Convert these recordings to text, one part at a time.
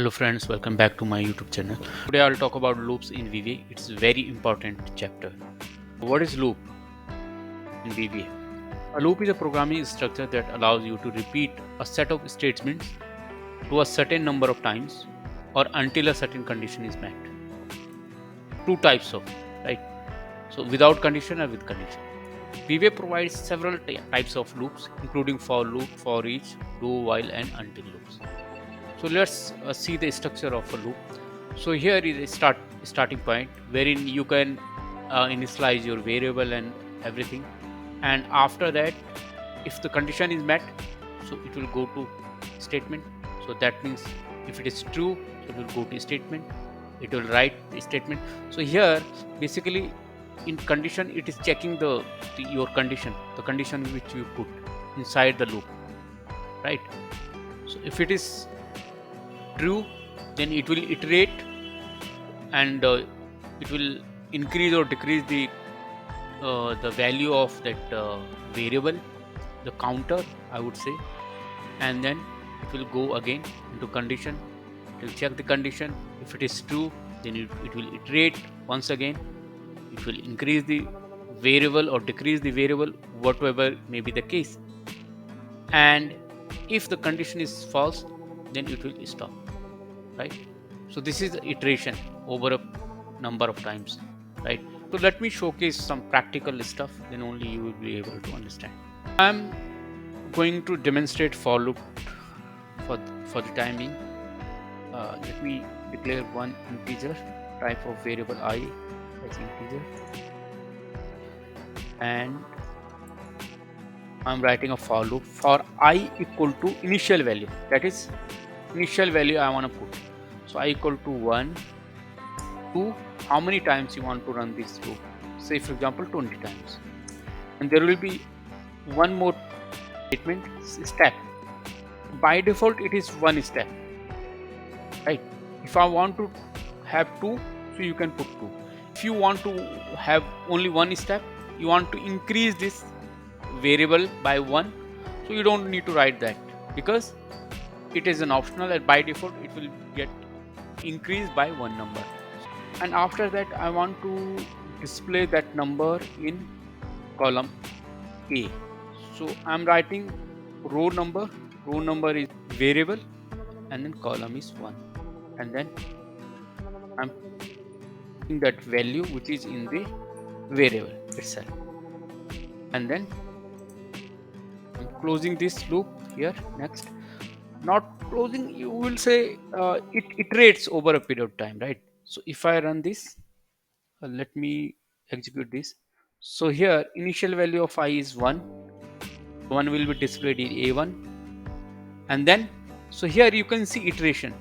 Hello friends, welcome back to my YouTube channel. Today I'll talk about loops in VBA. It's a very important chapter. What is loop in VBA? A loop is a programming structure that allows you to repeat a set of statements to a certain number of times or until a certain condition is met. Two types of, right? So without condition or with condition. VBA provides several types of loops including for loop, for each, do, while and until loops. So let's see the structure of a loop. So here is a starting point wherein you can initialize your variable and everything, and after that if the condition is met, so it will go to statement. So that means if it is true, so it will go to statement, it will write the statement. So here basically in condition it is checking your condition, the condition which you put inside the loop, right? So if it is true, then it will iterate and it will increase or decrease the value of that variable, the counter I would say, and then it will go again into condition. It will check the condition. If it is true, then it will iterate once again. It will increase the variable or decrease the variable, whatever may be the case. And if the condition is false, then it will stop, right? So this is the iteration over a number of times, right? So let me showcase some practical stuff, then only you will be able to understand. I'm going to demonstrate for loop for the time being. Let me declare one integer type of variable I as integer, and I'm writing a for loop for I equal to initial value, that is initial value I want to put. So I equal to 1 to how many times you want to run this loop, say for example 20 times, and there will be one more statement, step. By default it is one step, right? If I want to have 2, so you can put 2. If you want to have only one step, you want to increase this variable by 1, so you don't need to write that because it is an optional, and by default it will get increased by one number. And after that I want to display that number in column A. So I'm writing row number is variable, and then column is 1, and then I'm putting that value which is in the variable itself, and then I'm closing this loop here. Next, not closing, you will say it iterates over a period of time, right? So if I run this, let me execute this. So here initial value of I is 1 will be displayed in A1, and then so here you can see iteration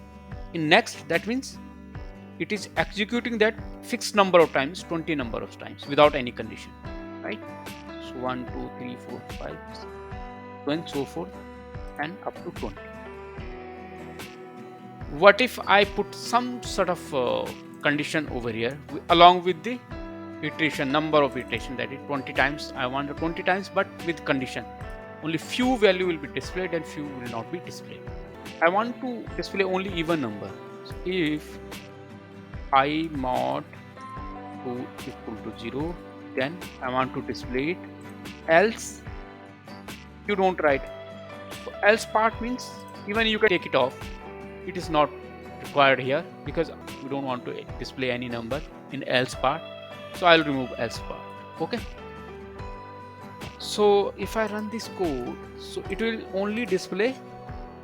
in next. That means it is executing that fixed number of times, 20 number of times without any condition, right? So 1 2 3 4 5 and so forth, and up to 20. What if I put some sort of condition over here along with the iteration, number of iteration, that is 20 times. I want 20 times, but with condition. Only few value will be displayed and few will not be displayed. I want to display only even number. So if I mod 2 equal to 0, then I want to display it. Else you don't write. So else part means even you can take it off. It is not required here because we don't want to display any number in else part. So I'll remove else part. Okay. So if I run this code, so it will only display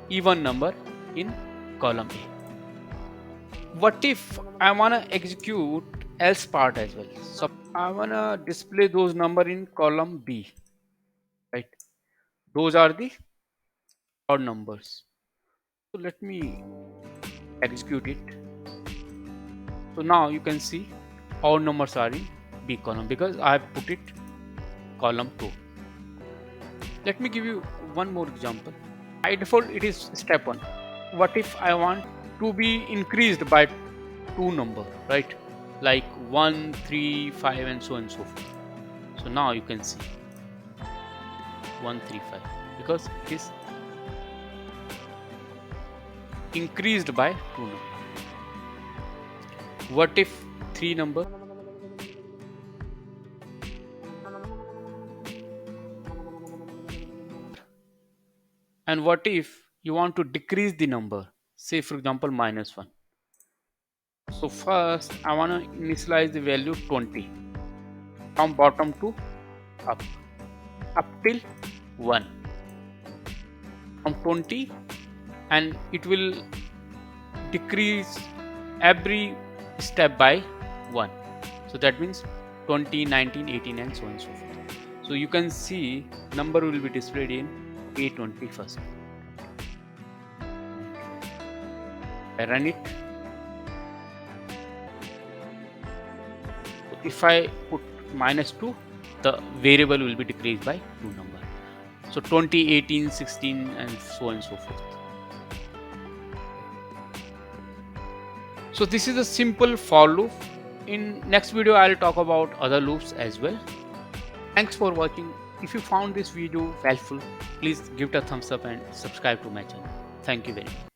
even number in column A. What if I wanna execute else part as well? So I wanna display those number in column B, right? Those are the odd numbers. So let me execute it. So now you can see all numbers are in B column because I have put it column 2. Let me give you one more example. By default it is step 1. What if I want to be increased by 2 number, right? Like 1 3 5 and so forth. So now you can see 1 3 5 because it is increased by 2 numbers. What if 3 number? And what if you want to decrease the number? Say for example -1. So first I want to initialize the value 20 from bottom to up till 1, from 20, and it will decrease every step by 1. So that means 20, 19, 18 and so on and so forth. So you can see number will be displayed in A20 first. I run it. So if I put -2, the variable will be decreased by 2 number. So 20, 18, 16 and so on and so forth. So this is a simple for loop. In next video I'll talk about other loops as well. Thanks for watching. If you found this video helpful, please give it a thumbs up and subscribe to my channel. Thank you very much.